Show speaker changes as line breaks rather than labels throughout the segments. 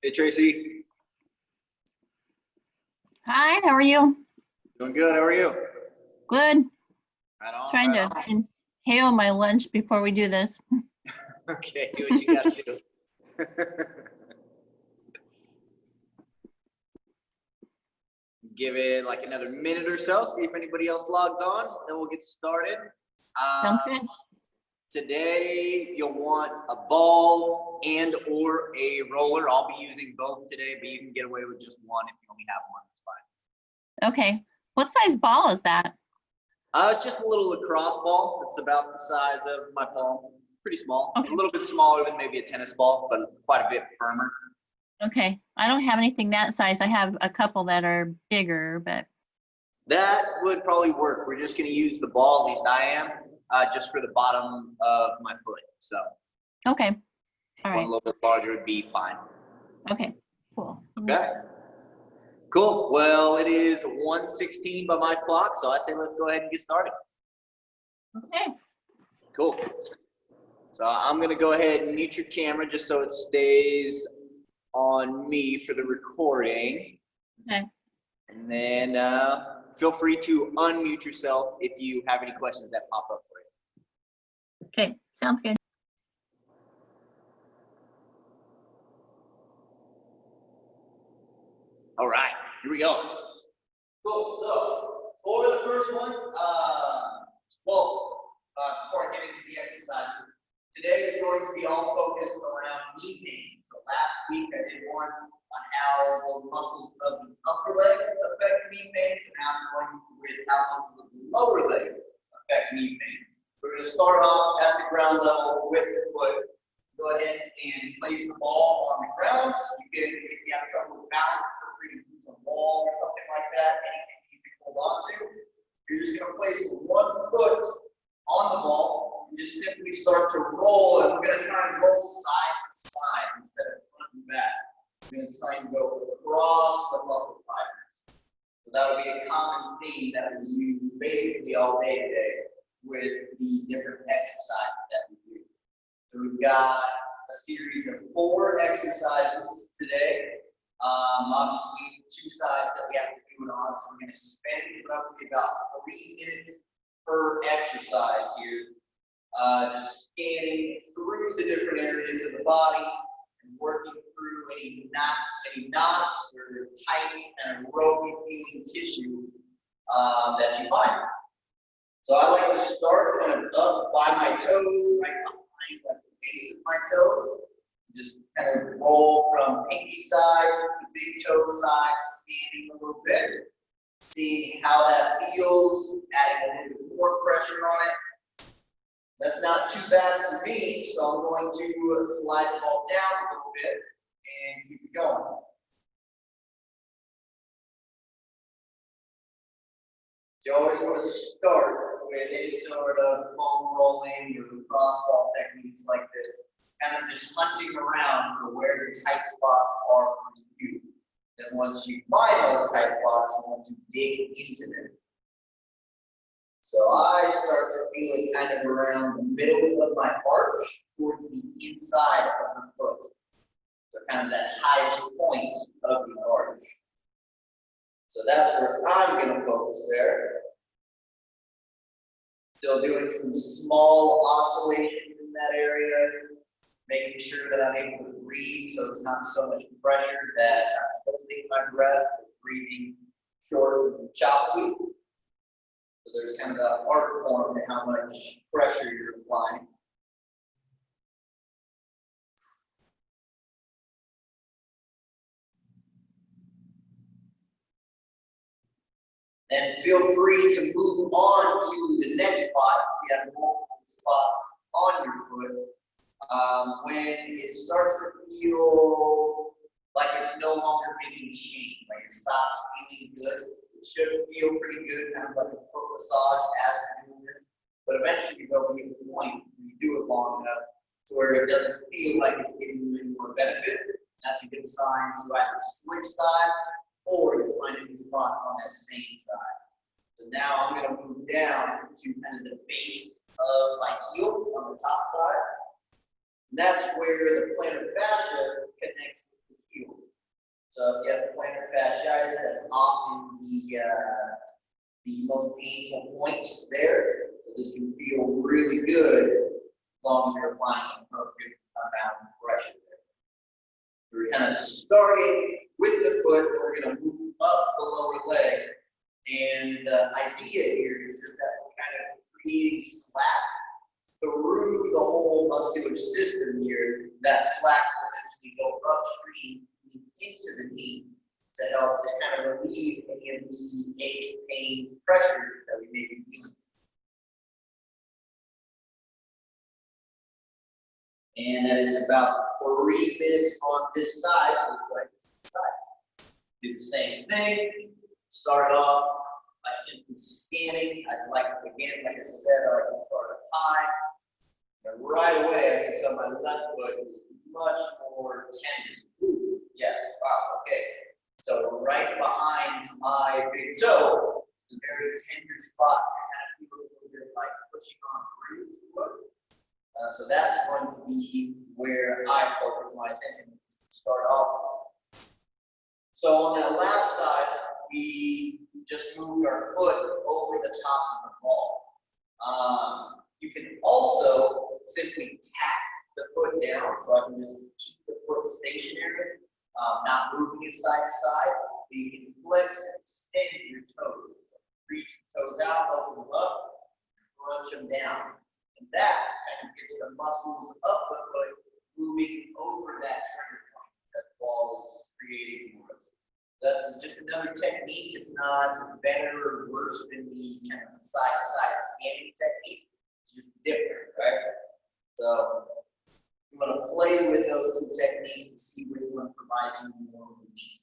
Hey, Tracy.
Hi, how are you?
Doing good. How are you?
Good.
Right on.
Trying to inhale my lunch before we do this.
Okay, do what you got to do. Give it like another minute or so, see if anybody else logs on, then we'll get started.
Sounds good.
Today, you'll want a ball and or a roller. I'll be using both today, but you can get away with just one if you only have one. It's fine.
Okay. What size ball is that?
It's just a little lacrosse ball. It's about the size of my palm. Pretty small.
Okay.
A little bit smaller than maybe a tennis ball, but quite a bit firmer.
Okay. I don't have anything that size. I have a couple that are bigger, but.
That would probably work. We're just going to use the ball, at least I am, just for the bottom of my foot. So.
Okay. All right.
One a little bit larger would be fine.
Okay. Cool.
Okay. Cool. Well, it is 1:16 by my clock, so I say let's go ahead and get started.
Okay.
Cool. So I'm going to go ahead and mute your camera just so it stays on me for the recording.
Okay.
And then feel free to unmute yourself if you have any questions that pop up for you.
Okay. Sounds good.
All right, here we go. Cool. So over the first one, before I get into the exercises, today is going to be all focused around knee pain. So last week I did one on how the muscles of the upper leg affect knee pain, and now I'm going with how muscles of the lower leg affect knee pain. We're going to start off at the ground level with the foot. Go ahead and place the ball on the ground. You can, if you have trouble with balance, feel free to use a wall or something like that, anything you can hold on to. You're just going to place one foot on the ball and just simply start to roll. And we're going to try and roll side to side instead of front and back. We're going to try and go across the muscle fibers. So that'll be a common theme that we use basically all day today with the different exercises that we do. So we've got a series of 4 exercises today. Obviously, 2 sides that we have to do it on. So we're going to spend roughly about 3 minutes per exercise here, just scanning through the different areas of the body and working through any knots or tight and ropey feeling tissue that you find. So I like to start kind of up by my toes, right behind the base of my toes. Just kind of roll from pinky side to big toe side, scanning a little bit, seeing how that feels, adding a little bit more pressure on it. That's not too bad for me, so I'm going to slide the ball down a little bit and keep it going. So you always want to start with any sort of foam rolling or crossball techniques like this, kind of just hunting around for where the tight spots are for you. Then once you find those tight spots, you want to dig into them. So I start to feel it kind of around the middle of my arch towards the inside of the foot. So kind of that highest point of the arch. So that's where I'm going to focus there. Still doing some small oscillations in that area, making sure that I'm able to breathe so it's not so much pressure that I'm holding my breath, breathing short and choppily. So there's kind of an art form to how much pressure you're applying. And feel free to move on to the next spot. You have multiple spots on your foot. When it starts to feel like it's no longer making change, like it stops feeling good, it should feel pretty good, kind of like a foot massage as you're doing this. But eventually there'll be a point when you do it long enough to where it doesn't feel like it's giving you any more benefit. That's a good sign to either switch sides or to find a new spot on that same side. So now I'm going to move down to kind of the base of my heel on the top side. And that's where the plantar fascia connects with the heel. So if you have plantar fasciitis, that's often the most painful points there. So this can feel really good as long as you're applying a good amount of pressure there. We're kind of starting with the foot, and we're going to move up the lower leg. And the idea here is just that we're kind of creating slack through the whole muscular system here. That slack will eventually go upstream into the knee to help just kind of relieve any of the aches, pains, pressure that we may be feeling. And that is about 3 minutes on this side. So let's go ahead and this side. Do the same thing. Start off by simply scanning. Like I said, I can start up high. And right away, I can tell my left foot is much more tender. Ooh, yeah, wow, okay. So right behind my big toe is a very tender spot. I kind of feel a little bit like pushing on through the foot. So that's going to be where I focus my attention to start off. So on that last side, we just moved our foot over the top of the ball. You can also simply tap the foot down, so I can just keep the foot stationary, not moving it side to side. You can flex and extend your toes. Reach your toes out, open them up, crunch them down. And that kind of gets the muscles of the foot moving over that trigger point that the ball is creating for us. That's just another technique. It's not better or worse than the kind of side-to-side scanning technique. It's just different, right? So you want to play with those two techniques to see which one provides you more relief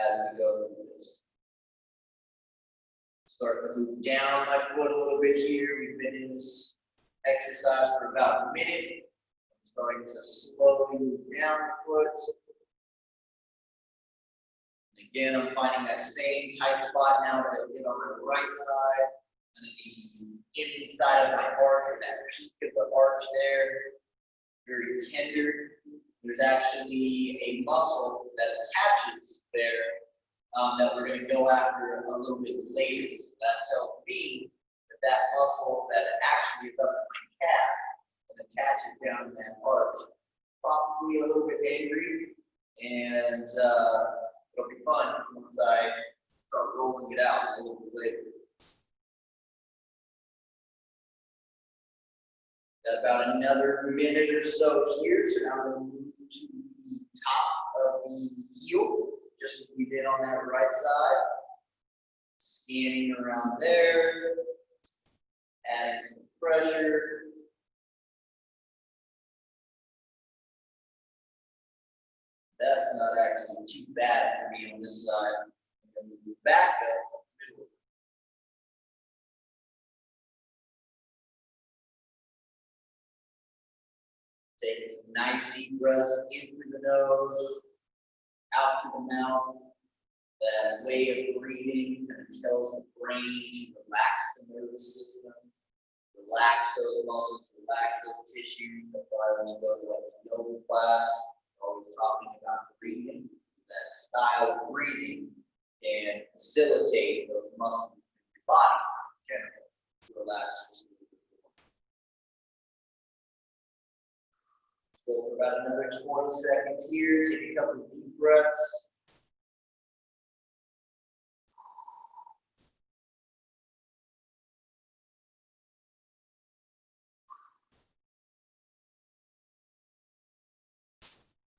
as we go through this. Start to move down my foot a little bit here. We've been in this exercise for about a minute. I'm starting to slowly move down the foot. Again, I'm finding that same tight spot now that I did on the right side, and the inside of my arch, or that peak of the arch there, very tender. There's actually a muscle that attaches there that we're going to go after a little bit later. So that tells me that that muscle that actually is up in my calf and attaches down in that arch, probably a little bit angry, and it'll be fun once I start rolling it out a little bit later. Got about another minute or so here, so now we're going to move to the top of the heel, just as we did on that right side. Scanning around there, adding some pressure. That's not actually too bad for me on this side. I'm going to move back up to the middle. Taking some nice deep breaths in through the nose, out through the mouth. That way of breathing kind of tells the brain to relax the nervous system, relax those muscles, relax those tissues. That's why when you go to like a yoga class, always talking about breathing. That style of breathing can facilitate those muscles in your body in general to relax just a little bit more. Let's go for about another 20 seconds here. Take a couple of deep breaths.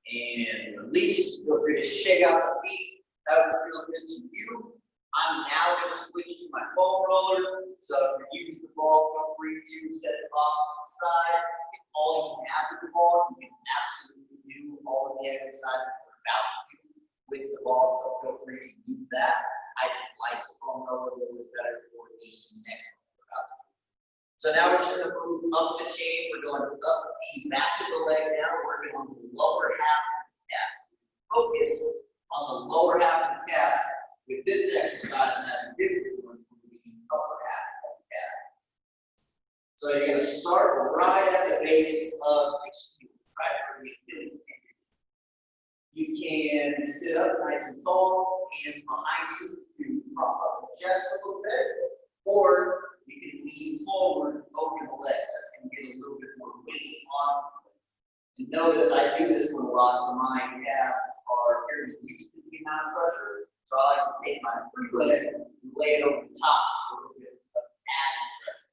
And release. Feel free to shake out the feet, however feels good to you. I'm now going to switch to my foam roller. So if you use the ball, feel free to set it off to the side. If all you have with the ball, you can absolutely do all of the exercises we're about to do with the ball. So feel free to use that. I just like the foam roller a little bit better for the next one we're about to do. So now we're just going to move up the chain. We're going up the back of the leg now. We're working on the lower half of the calf. Focus on the lower half of the calf with this exercise, and that different one will be the upper half of the calf. So you're going to start right at the base of the heel, right where the Achilles tendon. You can sit up nice and tall, hands behind you to prop up just a little bit, or you can lean forward over the leg. That's going to get a little bit more weight on the leg. And notice I do this with a lot of my calves are fairly used to the amount of pressure. So I like to take my free leg and lay it over the top a little bit of added pressure.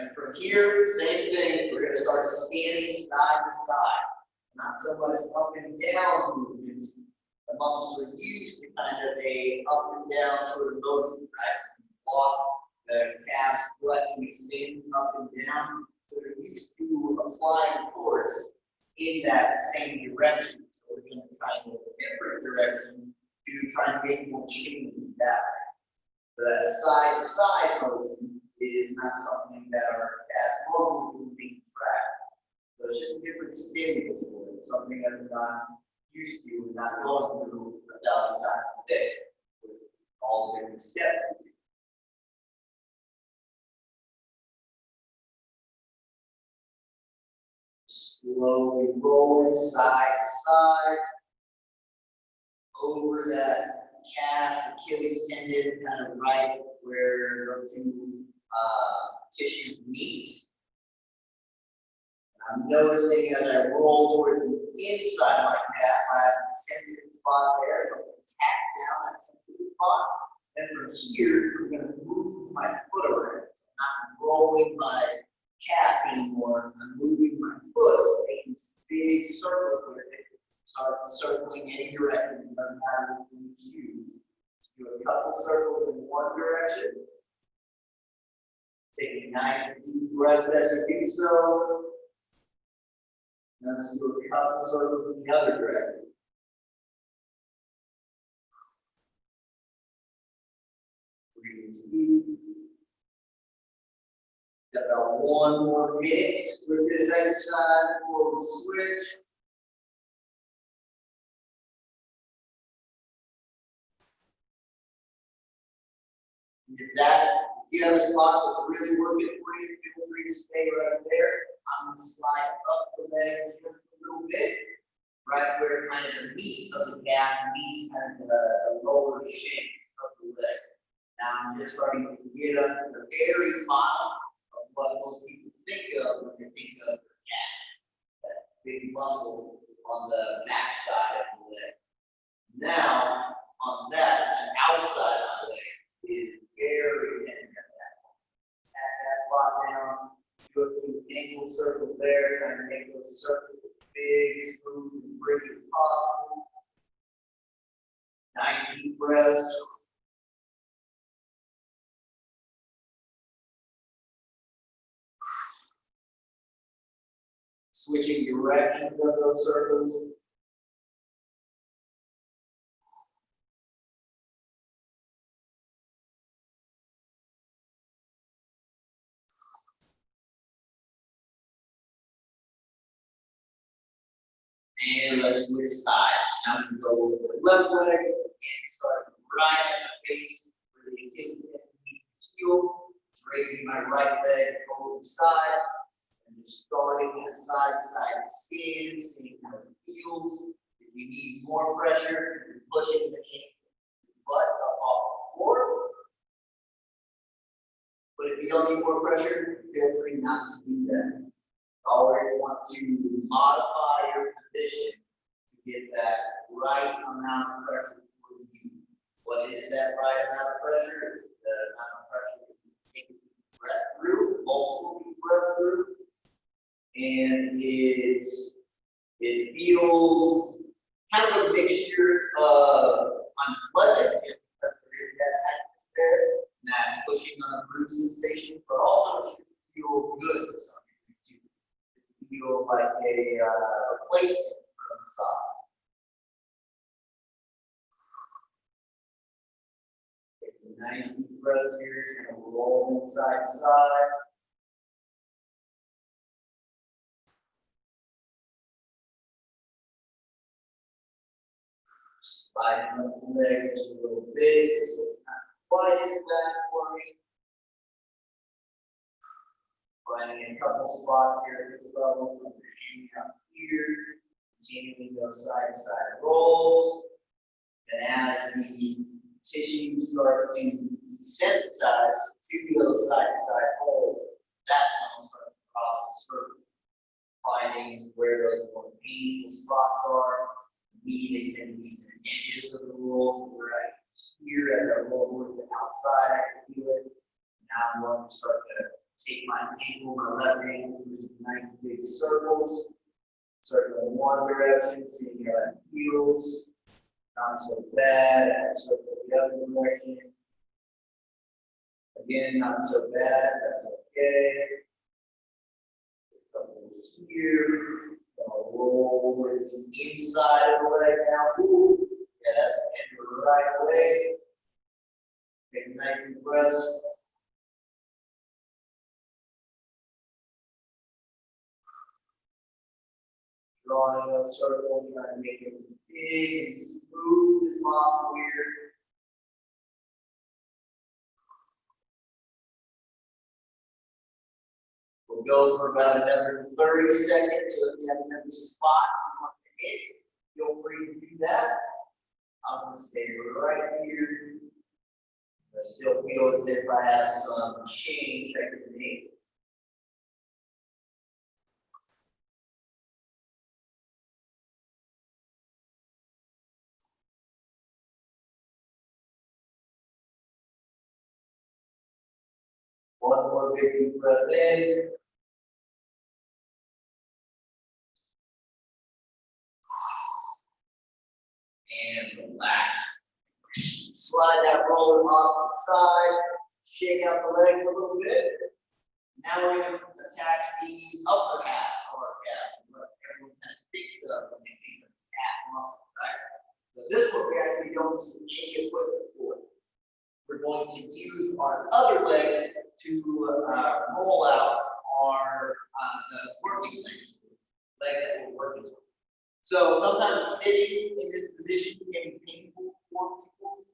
And from here, same thing, we're going to start scanning side to side. Not so much up and down movements. The muscles are used to kind of a up and down sort of motion, right? Walk the calves, flexing, extending up and down. So they're used to applying force in that same direction. So we're going to try and go a different direction to try and make more change that way. So that side to side motion is not something that our calves normally would be tracked. So it's just a different stimulus for it, something that we're not used to and not going through 1,000 times a day with all the different steps. Slowly rolling side to side over that calf, Achilles tendon, kind of right where those two tissues meet. I'm noticing as I roll toward the inside of my calf, I have a sensitive spot there, so I'm going to tap down that sensitive spot. And from here, I'm going to move my foot around. So I'm not rolling my calf anymore. I'm moving my foot, so making this big circle with it. Start circling any direction, doesn't matter which one you choose. Just do a couple circles in one direction. Taking nice and deep breaths as you do so. Now let's do a couple circles in the other direction. Breathe deep. Got about 1 more minute with this exercise before we switch. If you have a spot that's really working for you, feel free to stay right there. I'm going to slide up the leg just a little bit, right where kind of the meat of the calf meets kind of the lower shape of the leg. Now I'm just starting to get up to the very bottom of what most people think of when they think of the calf, that big muscle on the back side of the leg. Now, on that, the outside of the leg is very tender at that point. Tap that block down, do a few ankle circles there, trying to make those circles as big, smooth, and pretty as possible. Nice deep breaths. Switching directions of those circles. And let's switch sides. Now we can go with the left leg and start right at the base where the Achilles tendon meets the heel. Draping my right leg over the side. And just starting in a side-to-side scan, seeing how it feels. If you need more pressure, you're pushing the butt up off the floor. But if you don't need more pressure, feel free not to do that. Always want to modify your position to get that right amount of pressure for you. What is that right amount of pressure? It's the amount of pressure that you take a deep breath through, multiple deep breaths through. And it feels kind of a mixture of unpleasant, just because there is that tightness there, and that pushing on a bruise sensation, but also it should feel good to some degree too. Feel like a replacement for the side. Taking nice deep breaths here, just kind of rolling side to side. Sliding up the leg just a little bit, so it's not quite as bad for me. Finding a couple spots here at this level, so I'm hanging out here, Continuing those side to side rolls. And as the tissue starts to desensitize to those side to side rolls, that's when I'm starting to probably start finding where those more painful spots are. They tend to be the edges of the rolls, so right here at the roll towards the outside, I can feel it. Now I'm going to start to take my ankle, my left ankle, do some nice big circles. Circle in one direction, seeing how that feels. Not so bad. And circle the other direction. Again, not so bad. That's okay. A couple here. I'll roll over the inside of the leg now. Ooh. Yeah, that's tender right away. Take a nice deep breath. Drawing a circle, trying to make it big and smooth as possible here. We'll go for about another 30 seconds. So if you have another spot you want to hit, feel free to do that. I'm going to stay right here. I still feel as if I have some change I can make. One more big deep breath in. And relax. Slide that roller off the side. Shake out the leg a little bit. Now we're going to attack the upper half of our calf, what everyone kind of thinks of when they think of calf muscle, right? But this one we actually don't need any equipment for. We're going to use our other leg to roll out our the working leg that we're working with. So sometimes sitting in this position can be painful for people,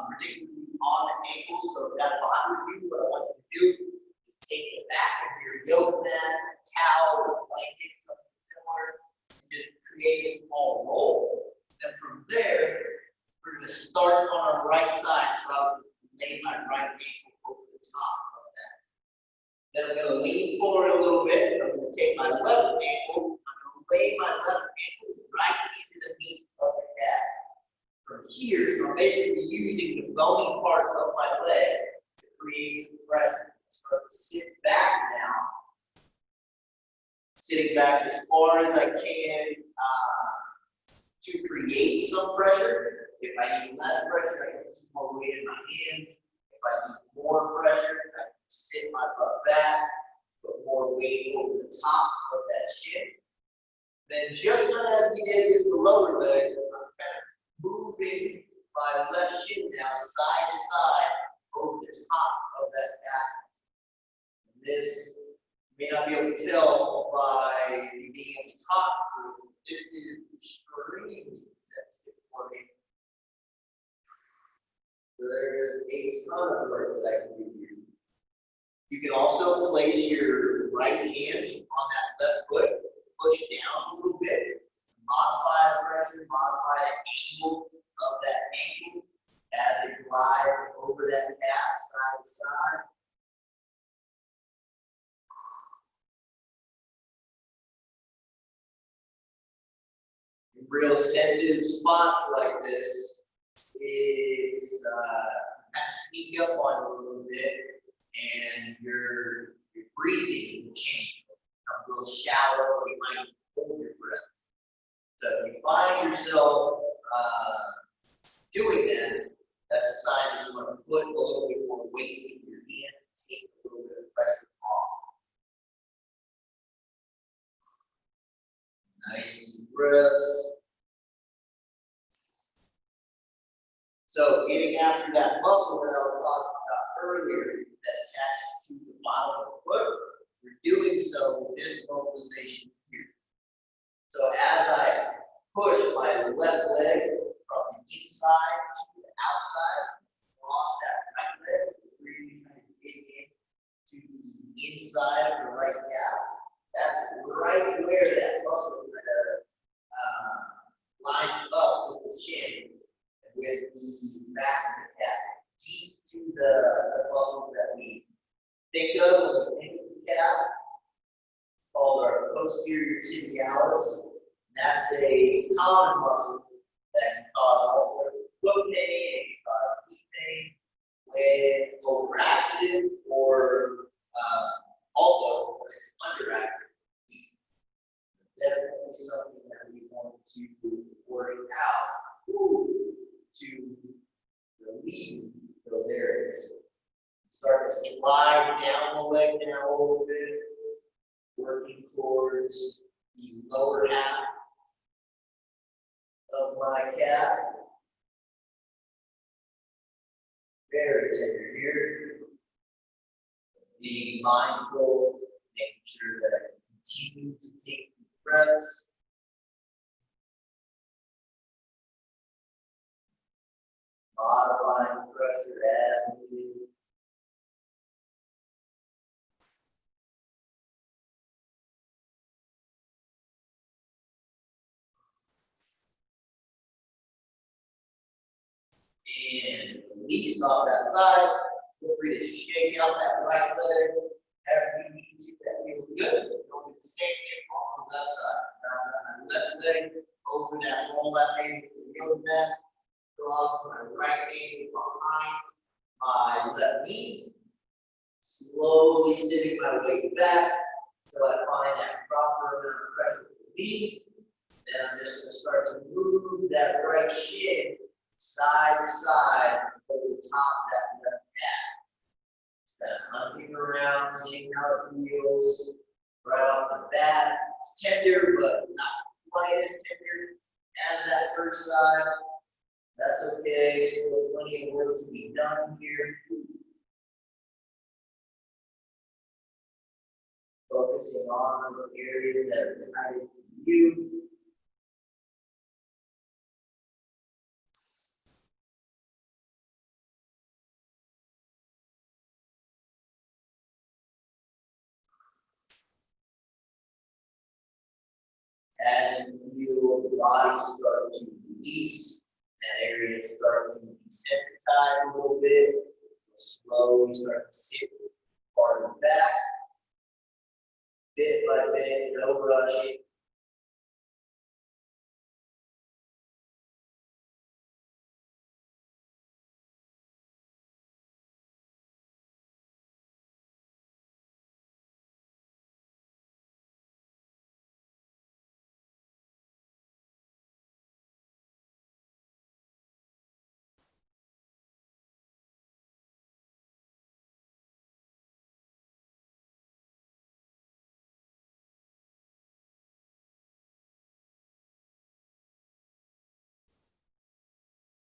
particularly on the ankle. So if that bothers you, what I want you to do is take the back of your yoga mat, towel, or blanket, something similar, and just create a small roll. Then from there, we're going to start on our right side. So I'll just lay my right ankle over the top of that. Then I'm going to lean forward a little bit. I'm going to take my left ankle. I'm going to lay my left ankle right into the meat of the calf. From here, so I'm basically using the bony part of my leg to create some pressure. Start to sit back now. Sitting back as far as I can to create some pressure. If I need less pressure, I can keep more weight in my hands. If I need more pressure, I can sit my butt back, put more weight over the top of that shin. Then just kind of as we did with the lower leg, I'm kind of moving my left shin now side to side over the top of that calf. This you may not be able to tell by me being able to talk through. This is extremely sensitive for me. So there's a ton of work that I can do here. You can also place your right hand on that left foot, push down a little bit, modify the pressure, modify the angle of that ankle as it glides over that calf side to side. In real sensitive spots like this, it's kind of sneak up on you a little bit, and your breathing will change. Become a little shallow, or you might hold your breath. So if you find yourself doing that, that's a sign that you want to put a little bit more weight in your hand, take a little bit of pressure off. Nice deep breaths. So getting after that muscle that I was talking about earlier that attaches to the bottom of the foot, we're doing so with this mobilization here. So as I push my left leg from the inside to the outside, across that right leg, so really trying to get into the inside of the right calf. That's right where that muscle the muscles that we think of when we think of the calf, called our posterior tibialis. That's a common muscle that can cause all sorts of foot pain, it can cause knee pain when overactive, or also when it's underactive. Definitely something that we want to work out to relieve those areas. Start to slide down the leg now a little bit, working towards the lower half of my calf. Very tender here. Being mindful, making sure that I continue to take deep breaths. Modifying pressure as needed. And release off that side. Feel free to shake out that right leg. However you need to, that feels good. Don't do the same thing on the left side. Now, my left leg, open that whole left hand to the yoga mat. Cross my right hand behind my left knee. Slowly sitting my weight back until I find that proper amount of pressure for me. Then I'm just going to start to move that right shin side to side over the top of that left calf. Kind of hunting around, seeing how it feels right off the bat. It's tender, but not quite as tender as that first side. That's okay. Still plenty of work to be done here. Focusing on the areas that are tight for you. As you feel the body start to release, that area start to desensitize a little bit, you'll slowly start to sit farther back, bit by bit, no rush.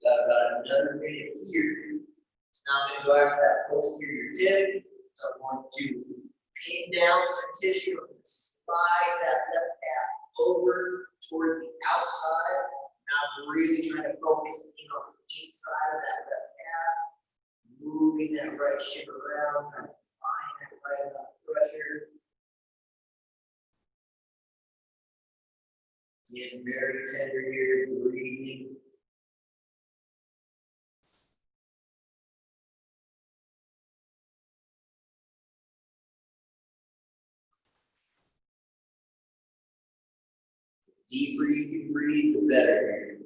Got about another minute here. It's now going to go after that posterior tip. So I'm going to pin down some tissue and slide that left calf over towards the outside. Now I'm really trying to focus in on the inside of that left calf, moving that right shin around, trying to find that right amount of pressure. Getting very tender here, breathing. Deeper you can breathe, the better.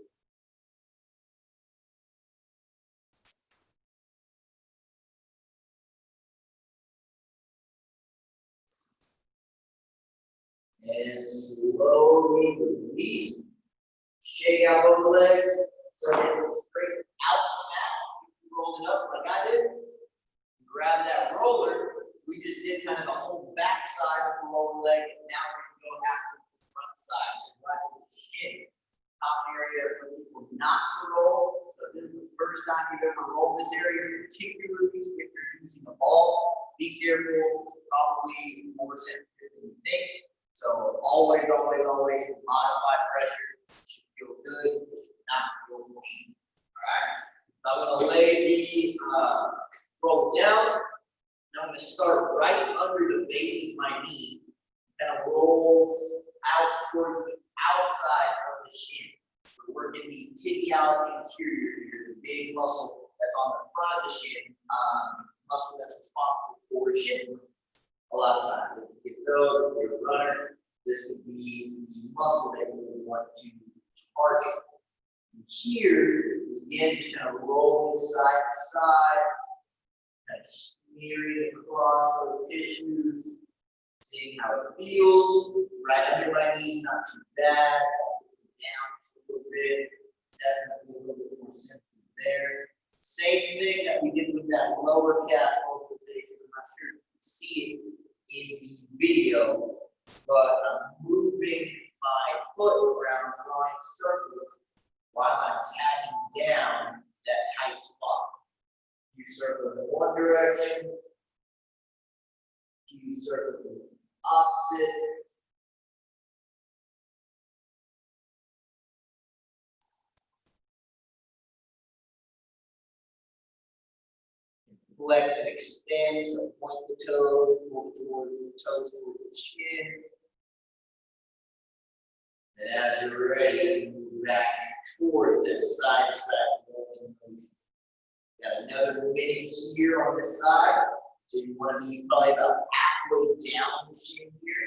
And slowly release. Shake out both legs. So they go straight out the mat. Roll it up like I did. Grab that roller. We just did kind of the whole back side of the lower leg. And now we're going to go after the front side. Right with the shin. Top area for people not to roll. So this is the first time you've ever rolled this area, particularly if you're using a ball. Be careful. It's probably more sensitive than you think. So always, always, always modify pressure. It should feel good. It should not feel pain. All right. So I'm going to lay the roll down. And I'm going to start right under the base of my knee. Kind of rolls out towards the outside of the shin. We're working the tibialis anterior here, the big muscle that's on the front of the shin. muscle that's responsible for shifting. A lot of times, if you know, if you're a runner, this would be the muscle that you would want to target. And here, again, just kind of rolling side to side, kind of smearing across those tissues, seeing how it feels. Right under my knees, not too bad. Down just a little bit, definitely a little bit more sensitive there. Same thing that we did with that lower calf mobilization. I'm not sure if you can see it in the video, but I'm moving my foot around, drawing circles while I'm tapping down that tight spot. You circle in one direction, you circle in the opposite. Flex and extend, so point the toes, pull toward the toes toward the chin. And as you're ready, move back towards that side to side rolling motion. Got another minute here on this side. So you want to be probably about halfway down the shin here.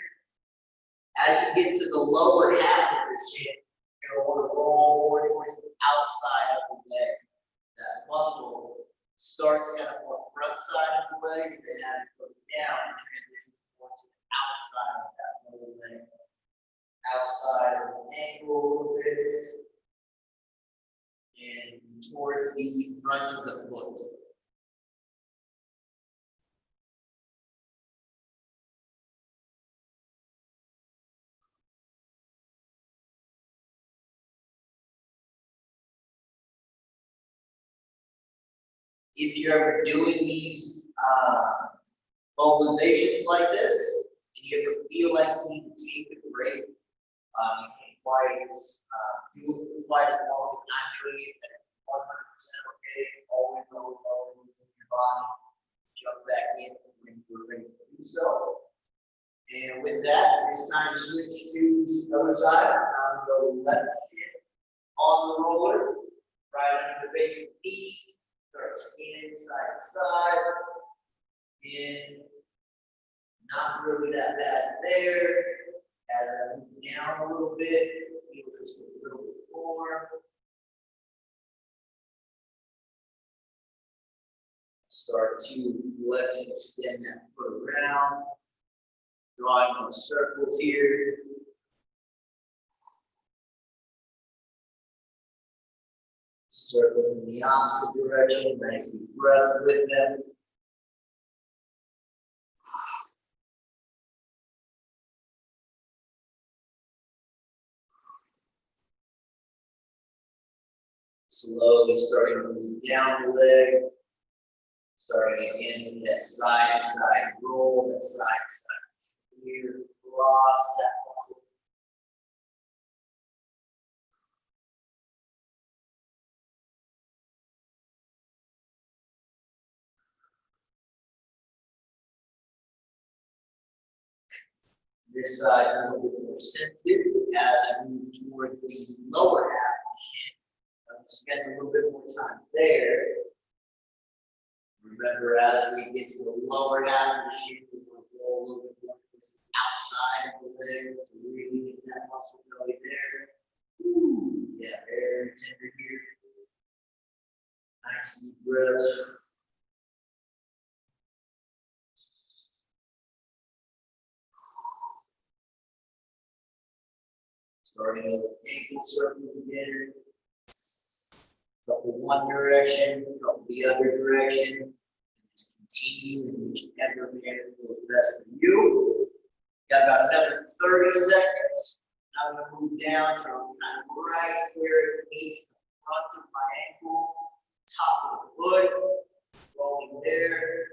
As you get to the lower half of the shin, you're going to want to roll more towards the outside of the leg. That muscle starts kind of on the front side of the leg, and then as you go down, and transition towards the outside of that lower leg. Outside of the ankle a little bit, and towards the front of the foot. If you're ever doing these mobilizations like this, and you ever feel like you need to take a break, you can't quite do it quite as long as I'm doing it, and 100% okay, always in your body, jump back in when you're ready to do so. And with that, it's time to switch to the other side. I'm going to go left shin on the roller, right under the base of the knee. Start scanning side to side. And not really that bad there. As I move down a little bit, feel just a little bit more. Start to flex and extend that foot around. Drawing those circles here. Circles in the opposite direction, nice deep breaths with them. Slowly starting to move down the leg. Starting again with that side to side roll, that side to side steer, cross that muscle. This side is a little bit more sensitive as I move towards the lower half of the shin. I'm spend a little bit more time there. Remember, as we get to the lower half of the shin, we want to roll a little bit more towards the outside of the leg to really get that muscle belly there. Ooh, yeah, very tender here. Nice deep breaths. Starting with the ankle circle again. Couple one direction, couple the other direction. Just continue in whichever manner feels best for you. Got about another 30 seconds. Now I'm going to move down to kind of right where it meets the front of my ankle, top of the foot, rolling there.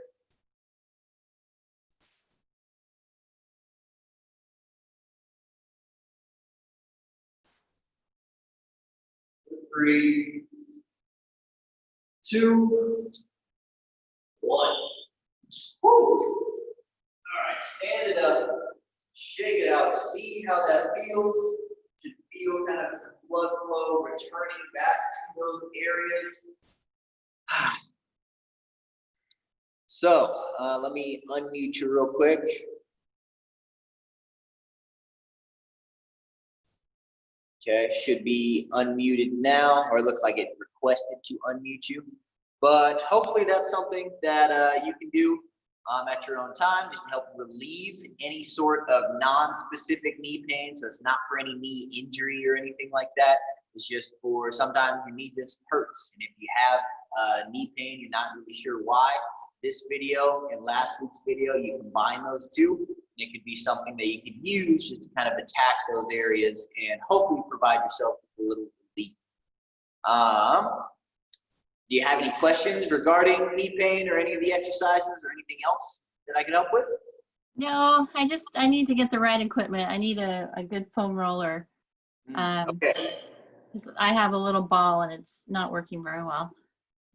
3, 2, 1. Woo. All right, stand it up, shake it out, see how that feels. Should feel kind of some blood flow returning back to those areas. So let me unmute you real quick. Okay, should be unmuted now, or it looks like it requested to unmute you. But hopefully that's something that you can do at your own time, just to help relieve any sort of non-specific knee pain. So it's not for any knee injury or anything like that. It's just for sometimes your knee just hurts. And if you have knee pain, you're not really sure why, this video and last week's video, you combine those two. It could be something that you can use just to kind of attack those areas and hopefully provide yourself with a little relief. Do you have any questions regarding knee pain or any of the exercises or anything else that I can help with?
No, I need to get the right equipment. I need a good foam roller.
Okay.
'Cause I have a little ball and it's not working very well.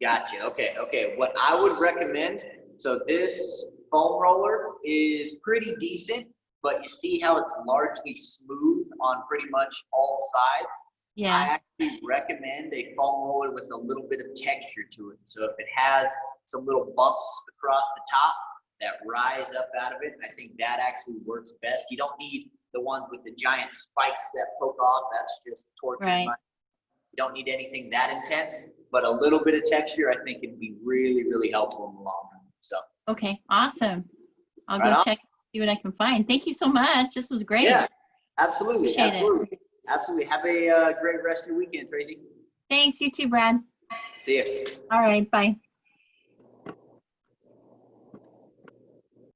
Gotcha. Okay. Okay. What I would recommend, so this foam roller is pretty decent, but you see how it's largely smooth on pretty much all sides.
Yeah.
I actually recommend a foam roller with a little bit of texture to it. So if it has some little bumps across the top that rise up out of it, I think that actually works best. You don't need the ones with the giant spikes that poke off. That's just torture.
Right.
You don't need anything that intense, but a little bit of texture, I think, can be really, really helpful in the long run. So.
Okay, awesome. I'll
Right
go
on.
check, see what I can find. Thank you so much. This was great.
Yeah, absolutely.
Appreciate
Absolutely.
it.
Absolutely. Have a great rest of your weekend, Tracy.
Thanks, you too, Brad.
See you.
All right, bye.